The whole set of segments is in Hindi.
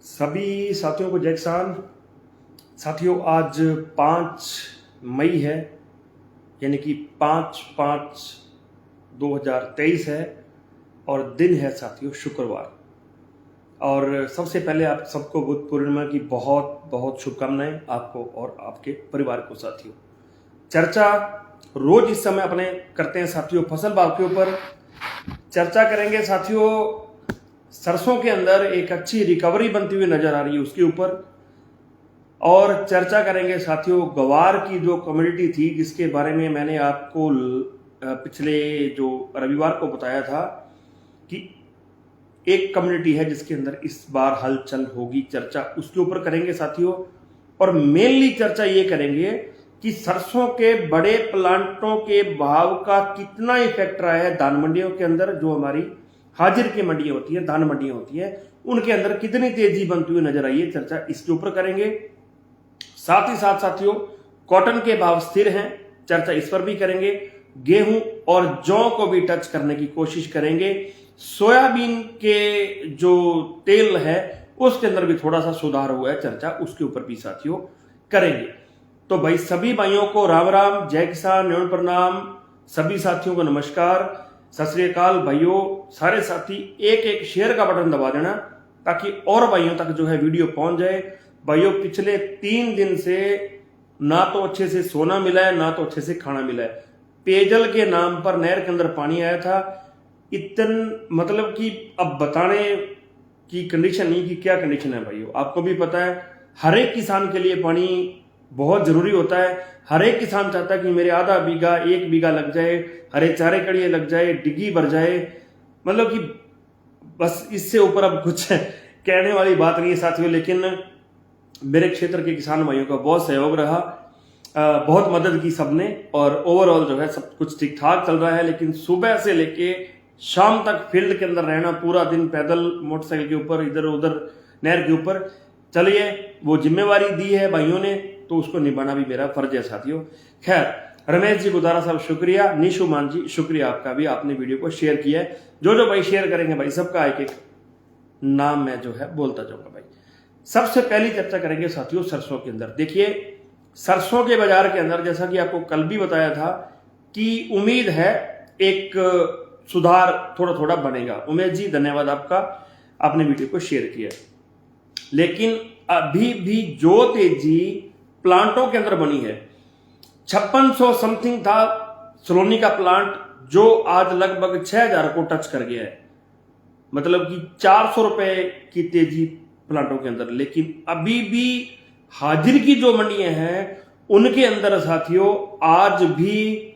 सभी साथियों को जय किसान। साथियों, आज 5 मई है, यानी कि 5/5/2023 है और दिन है साथियों शुक्रवार। और सबसे पहले आप सबको बुद्ध पूर्णिमा की बहुत बहुत शुभकामनाएं आपको और आपके परिवार को। साथियों, चर्चा रोज इस समय अपने करते हैं साथियों फसल भाव के ऊपर। चर्चा करेंगे साथियों, सरसों के अंदर एक अच्छी रिकवरी बनती हुई नजर आ रही है उसके ऊपर। और चर्चा करेंगे साथियों ग्वार की जो कम्युनिटी थी, जिसके बारे में मैंने आपको पिछले जो रविवार को बताया था कि एक कम्युनिटी है जिसके अंदर इस बार हलचल होगी। चर्चा उसके ऊपर करेंगे साथियों। और मेनली चर्चा ये करेंगे कि सरसों के बड़े प्लांटों के भाव का कितना इफेक्ट रहा है धान मंडियों के अंदर। जो हमारी हाजिर की मंडियां होती है, धान मंडियां होती है, उनके अंदर कितनी तेजी बनती हुई नजर आई है। चर्चा इसके ऊपर करेंगे। साथ ही साथ साथियों कॉटन के भाव स्थिर हैं, चर्चा इस पर भी करेंगे। गेहूं और जौ को भी टच करने की कोशिश करेंगे। सोयाबीन के जो तेल है उसके अंदर भी थोड़ा सा सुधार हुआ है, चर्चा उसके ऊपर भी साथियों करेंगे। तो भाई सभी भाइयों को राम राम, जय किसान, एवं प्रणाम। सभी साथियों को नमस्कार, सत श्री अकाल। भाइयों सारे साथी एक एक शेयर का बटन दबा देना ताकि और भाइयों तक जो है वीडियो पहुंच जाए। भाइयों पिछले 3 दिन से ना तो अच्छे से सोना मिला है, ना तो अच्छे से खाना मिला है। पेयजल के नाम पर नहर के अंदर पानी आया था, मतलब कि अब बताने की कंडीशन नहीं कि क्या कंडीशन है। भाइयों आपको भी पता है हर एक किसान के लिए पानी बहुत जरूरी होता है। हर एक किसान चाहता है कि मेरे आधा बीघा 1 बीघा लग जाए, हरे चारे कड़िए लग जाए, डिग्गी भर जाए। मतलब कि बस इससे ऊपर अब कुछ कहने वाली बात नहीं है साथियों। लेकिन मेरे क्षेत्र के किसान भाइयों का बहुत सहयोग रहा, बहुत मदद की सबने और ओवरऑल जो है सब कुछ ठीक ठाक चल रहा है। लेकिन सुबह से लेके शाम तक फील्ड के अंदर रहना, पूरा दिन पैदल मोटरसाइकिल के ऊपर इधर उधर नहर के ऊपर, चलिए वो जिम्मेवारी दी है भाइयों ने तो उसको निभाना भी मेरा फर्ज है साथियों। खैर, रमेश जी गुदारा साहब शुक्रिया, निशु मान जी शुक्रिया आपका भी, आपने वीडियो को शेयर किया है। जो भाई शेयर करेंगे भाई सबका एक एक नाम मैं जो है बोलता जाऊंगा। भाई सबसे पहली चर्चा करेंगे साथियों सरसों के अंदर। देखिए सरसों के बाजार के अंदर जैसा कि आपको कल भी बताया था कि उम्मीद है एक सुधार थोड़ा थोड़ा बनेगा। उमेश जी धन्यवाद आपका, आपने वीडियो को शेयर किया। लेकिन अभी भी जो तेजी प्लांटों के अंदर बनी है, 5600 समथिंग था सलोनी का प्लांट, जो आज लगभग 6000 को टच कर गया है। मतलब कि 400 रुपए की तेजी प्लांटों के अंदर। लेकिन अभी भी हाजिर की जो मंडियां हैं उनके अंदर साथियों आज भी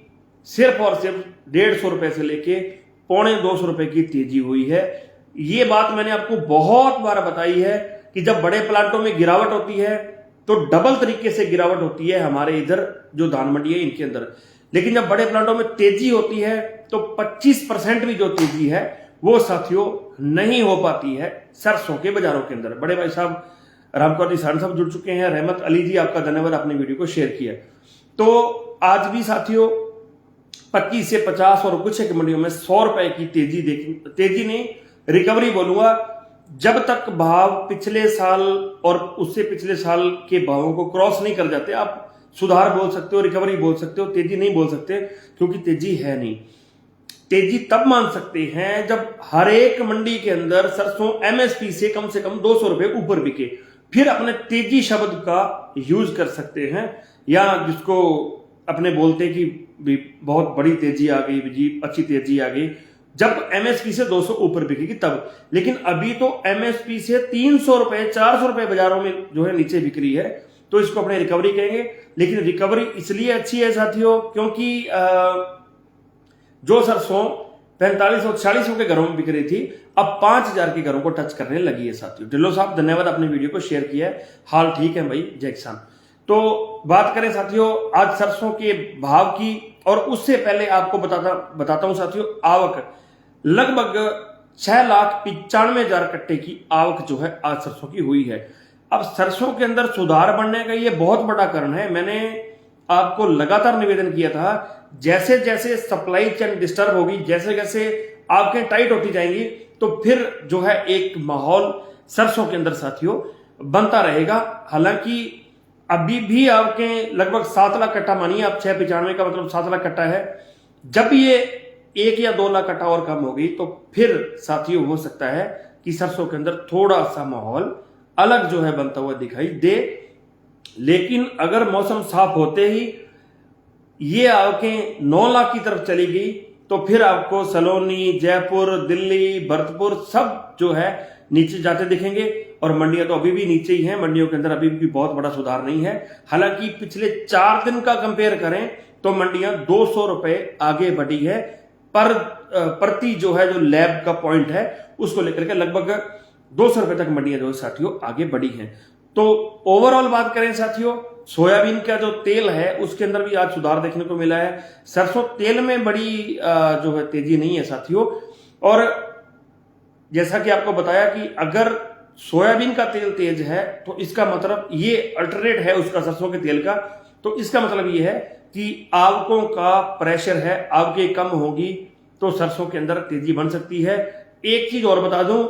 सिर्फ और सिर्फ 150 रुपए से लेके 250 रुपए की तेजी हुई है। ये बात मैंने आपको बहुत बार बताई है कि जब बड़े प्लांटों में गिरावट होती है तो डबल तरीके से गिरावट होती है हमारे इधर जो धान मंडी है इनके अंदर। लेकिन जब बड़े प्लांटों में तेजी होती है तो 25% भी जो तेजी है वो साथियों नहीं हो पाती है सरसों के बाजारों के अंदर। बड़े भाई साहब रामकौर जी साहब जुड़ चुके हैं, रहमत अली जी आपका धन्यवाद, आपने वीडियो को शेयर किया। तो आज भी साथियों 25 से 50 और कुछ एक मंडियों में 100 रुपए की तेजी नहीं रिकवरी बोलूंगा। जब तक भाव पिछले साल और उससे पिछले साल के भावों को क्रॉस नहीं कर जाते, आप सुधार बोल सकते हो, रिकवरी बोल सकते हो, तेजी नहीं बोल सकते क्योंकि तेजी है नहीं। तेजी तब मान सकते हैं जब हर एक मंडी के अंदर सरसों एमएसपी से कम 200 रुपए ऊपर बिके, फिर अपने तेजी शब्द का यूज कर सकते हैं। या जिसको अपने बोलते कि बहुत बड़ी तेजी आ गई जी, अच्छी तेजी आ गई, जब एमएसपी से 200 ऊपर बिकेगी तब। लेकिन अभी तो एमएसपी से 300 रुपए 400 रुपए बाजारों में जो है नीचे बिक्री है, तो इसको अपने रिकवरी कहेंगे। लेकिन रिकवरी इसलिए अच्छी है साथियों क्योंकि जो सरसों 4540 के घरों में बिक रही थी अब 5000 के घरों को टच करने लगी है साथियों। ढिल्लो साहब धन्यवाद, आपने वीडियो को शेयर किया है। हाल ठीक है भाई, जय किसान। तो बात करें साथियों आज सरसों के भाव की, और उससे पहले आपको बताता हूं साथियों आवक लगभग 6,95,000 कट्टे की आवक जो है आज सरसों की हुई है। अब सरसों के अंदर सुधार बढ़ने का ये बहुत बड़ा कारण है। मैंने आपको लगातार निवेदन किया था जैसे जैसे सप्लाई चेन डिस्टर्ब होगी, जैसे जैसे आपके टाइट होती जाएंगी, तो फिर जो है एक माहौल सरसों के अंदर साथियों बनता रहेगा। हालांकि अभी भी आपके लगभग 7 लाख कट्टा मानिए आप, 695 का मतलब 7 लाख कट्टा है। जब ये 1 या 2 लाख कट्टा और कम होगी तो फिर साथियों हो सकता है कि सरसों के अंदर थोड़ा सा माहौल अलग जो है बनता हुआ दिखाई दे। लेकिन अगर मौसम साफ होते ही ये आपके 9 लाख की तरफ चली गई तो फिर आपको सलोनी, जयपुर, दिल्ली, भरतपुर सब जो है नीचे जाते दिखेंगे। और मंडियां तो अभी भी नीचे ही हैं, मंडियों के अंदर अभी भी बहुत बड़ा सुधार नहीं है। हालांकि पिछले 4 दिन का कंपेयर करें तो मंडियां 200 रुपए आगे बढ़ी है पर प्रति जो है जो लैब का पॉइंट है उसको लेकर के लगभग 200 रुपए तक मंडियां जो साथियों आगे बढ़ी हैं। तो ओवरऑल बात करें साथियों, सोयाबीन का जो तेल है उसके अंदर भी आज सुधार देखने को मिला है। सरसों तेल में बड़ी जो है तेजी नहीं है साथियों। और जैसा कि आपको बताया कि अगर सोयाबीन का तेल तेज है तो इसका मतलब ये अल्टरनेट है उसका सरसों के तेल का, तो इसका मतलब ये है कि आवकों का प्रेशर है, आवकें कम होगी तो सरसों के अंदर तेजी बन सकती है। एक चीज और बता दूं,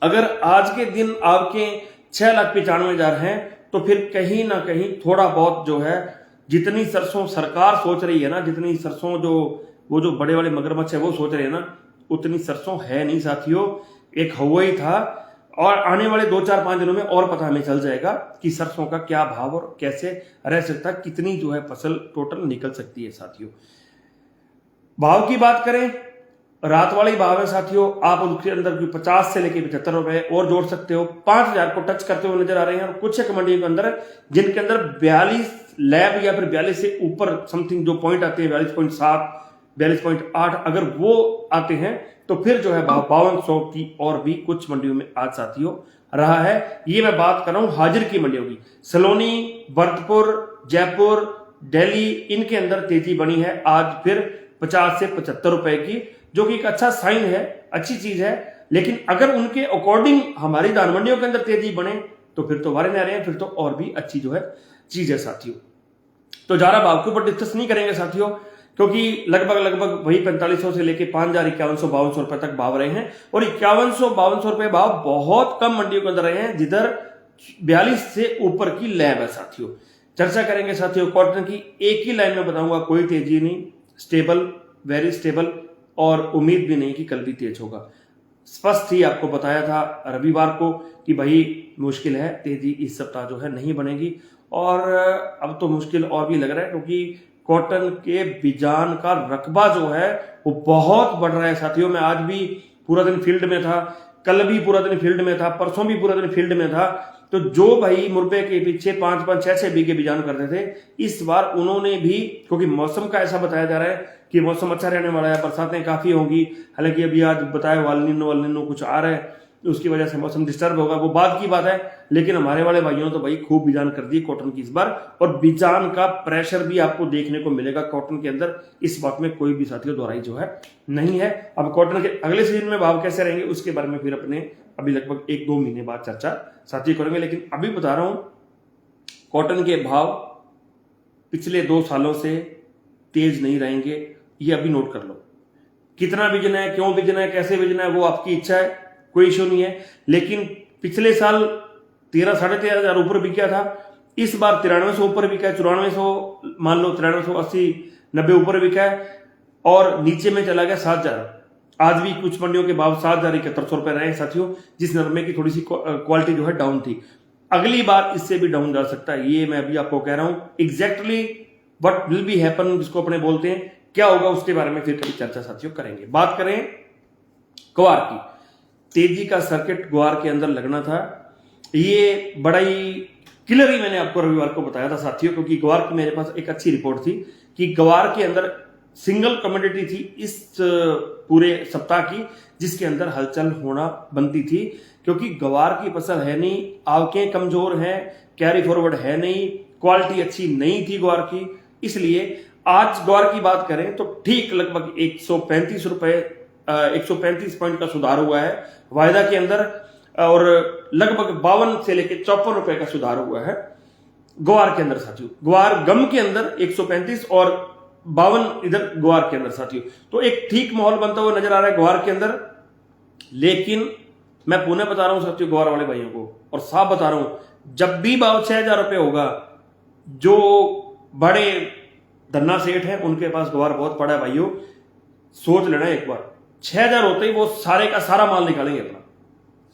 अगर आज के दिन आपके 6,95,000 हैं तो फिर कहीं ना कहीं थोड़ा बहुत जो है जितनी सरसों सरकार सोच रही है ना, जितनी सरसों जो वो जो बड़े वाले मगरमच्छ है वो सोच रहे हैं ना, उतनी सरसों है नहीं साथियों। एक हवा ही था। और आने वाले 2-4-5 दिनों में और पता हमें चल जाएगा कि सरसों का क्या भाव और कैसे रह सकता है, कितनी जो है फसल टोटल निकल सकती है साथियों। भाव की बात करें, रात वाली भाव है साथियों, आप उनके अंदर भी 50 से लेकर 75 रुपए और जोड़ सकते हो। 5,000 को टच करते हुए नजर आ रहे हैं। और कुछ एक मंडियों के अंदर जिनके अंदर 42 लैब या फिर 42 से ऊपर समथिंग जो पॉइंट आते हैं, 42.7, 42.8 अगर वो आते हैं तो फिर जो है 5200 की और भी कुछ मंडियों में आज साथियों रहा है। ये मैं बात कर रहा हूं हाजिर की मंडियों की। सलोनी, भरतपुर, जयपुर, दिल्ली, इनके अंदर तेजी बनी है आज फिर 50 से 75 रुपए की, जो कि एक अच्छा साइन है, अच्छी चीज है। लेकिन अगर उनके अकॉर्डिंग हमारी दान मंडियों के अंदर तेजी बने तो फिर तो वारे नारे हैं, फिर तो और भी अच्छी जो है चीज है साथियों। तो ज्यादा भाव के ऊपर डिस्कस नहीं करेंगे साथियों, क्योंकि लगभग वही 4500 से लेके 5,000, 5100-5200 रुपए तक भाव रहे हैं। और 5100-5200 रुपए भाव बहुत कम मंडियों के अंदर रहे हैं जिधर 42 से ऊपर की लैब है साथियों। चर्चा करेंगे साथियों कॉटन की। एक ही लाइन में बताऊंगा, कोई तेजी नहीं, स्टेबल, वेरी स्टेबल, और उम्मीद भी नहीं कि कल भी तेज होगा। स्पष्ट ही आपको बताया था रविवार को कि भाई मुश्किल है, तेजी इस सप्ताह जो है नहीं बनेगी। और अब तो मुश्किल और भी लग रहा है क्योंकि कॉटन के बीजान का रकबा जो है वो बहुत बढ़ रहा है साथियों। मैं आज भी पूरा दिन फील्ड में था, कल भी पूरा दिन फील्ड में था, परसों भी पूरा दिन फील्ड में था। तो जो भाई मुर्बे के पीछे 5-5, 6-6 बीघे बीजान करते थे, इस बार उन्होंने भी, क्योंकि मौसम का ऐसा बताया जा रहा है कि मौसम अच्छा रहने वाला है, बरसातें काफी होंगी। हालांकि अभी आज बताया वालनिनो कुछ आ रहा है, उसकी वजह से मौसम डिस्टर्ब होगा, वो बाद की बात है। लेकिन हमारे वाले भाइयों ने तो भाई खूब बीजान कर दी कॉटन की इस बार, और बीजान का प्रेशर भी आपको देखने को मिलेगा कॉटन के अंदर। इस बात में कोई भी साथियों दोहराई जो है नहीं है। अब कॉटन के अगले सीजन में भाव कैसे रहेंगे उसके बारे में फिर अपने अभी लगभग 1-2 महीने बाद चर्चा साथी करेंगे। लेकिन अभी बता रहा हूं, कॉटन के भाव पिछले 2 सालों से तेज नहीं रहेंगे, ये अभी नोट कर लो। कितना बिजना है, क्यों बिजना है, कैसे बिजना है, वो आपकी इच्छा है, कोई इश्यू नहीं है। लेकिन पिछले साल 13-13,500 ऊपर बिका था, इस बार 9300 ऊपर बिका है, 9400 मान लो, 9380-90 ऊपर बिका है, और नीचे में चला गया 7,000। आज भी कुछ मंडियों के भाव 7,071 रुपए रहे साथियों, जिस नरमे की थोड़ी सी क्वालिटी जो है डाउन थी। अगली बार इससे भी डाउन जा सकता है, ये मैं अभी आपको कह रहा हूं। Exactly what will be happen, जिसको अपने बोलते हैं, क्या होगा उसके बारे में फिर कभी चर्चा साथियों करेंगे। बात करें ग्वार की, तेजी का सर्किट ग्वार के अंदर लगना था, ये बड़ा ही क्लियर ही मैंने आपको रविवार को बताया था साथियों, क्योंकि ग्वार की मेरे पास एक अच्छी रिपोर्ट थी कि ग्वार के अंदर सिंगल कमोडिटी थी इस पूरे सप्ताह की जिसके अंदर हलचल होना बनती थी, क्योंकि ग्वार की फसल है नहीं, आवकें कमजोर हैं, कैरी फॉरवर्ड है नहीं, क्वालिटी अच्छी नहीं थी ग्वार की। इसलिए आज ग्वार की बात करें तो ठीक लगभग 135 रुपए 135 पॉइंट का सुधार हुआ है वायदा के अंदर, और लगभग 52 से लेकर 54 रुपए का सुधार हुआ है ग्वार के अंदर साथियों। ग्वार गम के अंदर 135 और 52 इधर ग्वार के अंदर साथियों। तो एक ठीक माहौल बनता हुआ नजर आ रहा है ग्वार के अंदर। लेकिन मैं पुनः बता रहा हूं साथियों ग्वार वाले भाइयों को, और साफ बता रहा हूं, जब भी भाव 6,000 रुपये होगा, जो बड़े धन्ना सेठ हैं उनके पास ग्वार बहुत पड़ा है भाइयों, सोच लेना एक बार। 6,000 होते ही वो सारे का सारा माल निकालेंगे अपना।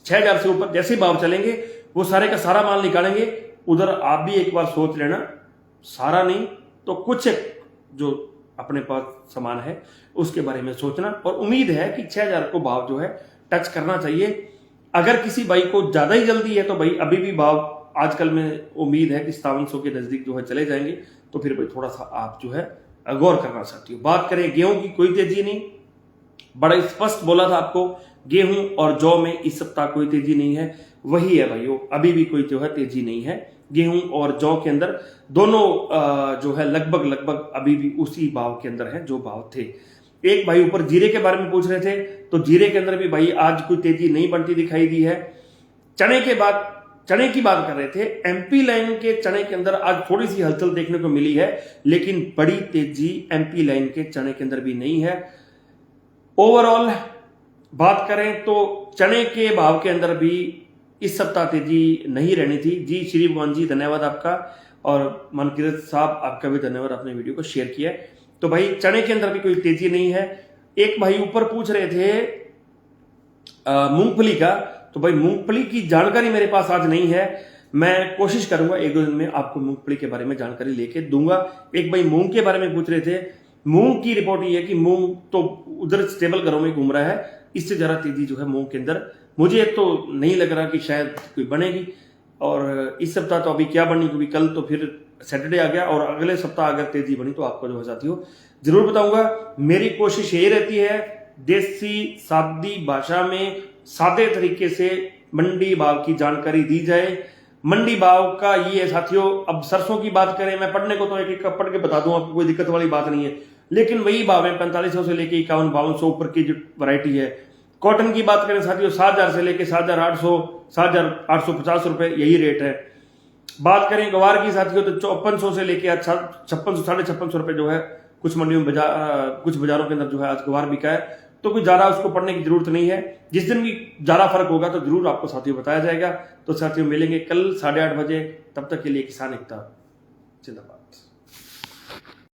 6,000 से ऊपर जैसे ही भाव चलेंगे वो सारे का सारा माल निकालेंगे। उधर आप भी एक बार सोच लेना, सारा नहीं तो कुछ जो अपने पास सामान है उसके बारे में सोचना। और उम्मीद है कि 6,000 को भाव जो है टच करना चाहिए। अगर किसी भाई को ज्यादा ही जल्दी है तो भाई अभी भी भाव आजकल में उम्मीद है कि 5700 के नजदीक जो है चले जाएंगे, तो फिर भाई थोड़ा सा आप जो है गौर करना चाहती हो। बात करें गेहूं की, कोई तेजी नहीं, बड़ा स्पष्ट बोला था आपको, गेहूं और जौ में इस सप्ताह कोई तेजी नहीं है। वही है भाइयों, अभी भी कोई जो है तेजी नहीं है। गेहूं और जौ के अंदर दोनों जो है लगभग अभी भी उसी भाव के अंदर है जो भाव थे। एक भाई ऊपर जीरे के बारे में पूछ रहे थे, तो जीरे के अंदर भी भाई आज कोई तेजी नहीं बनती दिखाई दी है। चने की बात कर रहे थे, एमपी लाइन के चने के अंदर आज थोड़ी सी हलचल देखने को मिली है, लेकिन बड़ी तेजी एमपी लाइन के चने के अंदर भी नहीं है। ओवरऑल बात करें तो चने के भाव के अंदर भी इस सप्ताह तेजी नहीं रहनी थी। जी श्री भगवान जी, धन्यवाद आपका, और मनकीरत साहब आपका भी धन्यवाद, आपने वीडियो को शेयर किया। तो भाई चने के अंदर भी कोई तेजी नहीं है। एक भाई ऊपर पूछ रहे थे मूंगफली का, तो भाई मूंगफली की जानकारी मेरे पास आज नहीं है। मैं कोशिश करूंगा 1-2 दिन में आपको मूंगफली के बारे में जानकारी लेके दूंगा। एक भाई मूंग के बारे में पूछ रहे थे, मूंग की रिपोर्ट ये है कि मूंग तो उधर स्टेबल घरों में घूम रहा है, इससे जरा तेजी जो है मूंग के अंदर मुझे तो नहीं लग रहा कि शायद कोई बनेगी। और इस सप्ताह तो अभी क्या बनी, क्योंकि कल तो फिर सैटरडे आ गया, और अगले सप्ताह अगर तेजी बनी तो आपको जो है साथियों जरूर बताऊंगा। मेरी कोशिश यही रहती है, देसी सादी भाषा में सादे तरीके से मंडी भाव की जानकारी दी जाए। मंडी भाव का ये है साथियों, अब सरसों की बात करें, मैं पढ़ने को तो एक एक पढ़ के बता दूं आपको, कोई दिक्कत वाली बात नहीं है, लेकिन वही भाव है 4500 से लेके 51-5200 ऊपर की जो वैरायटी है। कॉटन की बात करें साथियों, 7,000 से लेके 7,800, 7,850 रुपए यही रेट है। बात करें गवार की साथियों तो 5400 से लेके 5600, 5650 रुपए जो है कुछ मंडियों में कुछ बाजारों के अंदर जो है आज गवार बिका है। तो कोई ज्यादा उसको पढ़ने की जरूरत नहीं है, जिस दिन भी ज्यादा फर्क होगा तो जरूर आपको साथियों बताया जाएगा। तो साथियों मिलेंगे कल 8:30 बजे, तब तक के लिए किसान एकता जिंदाबाद।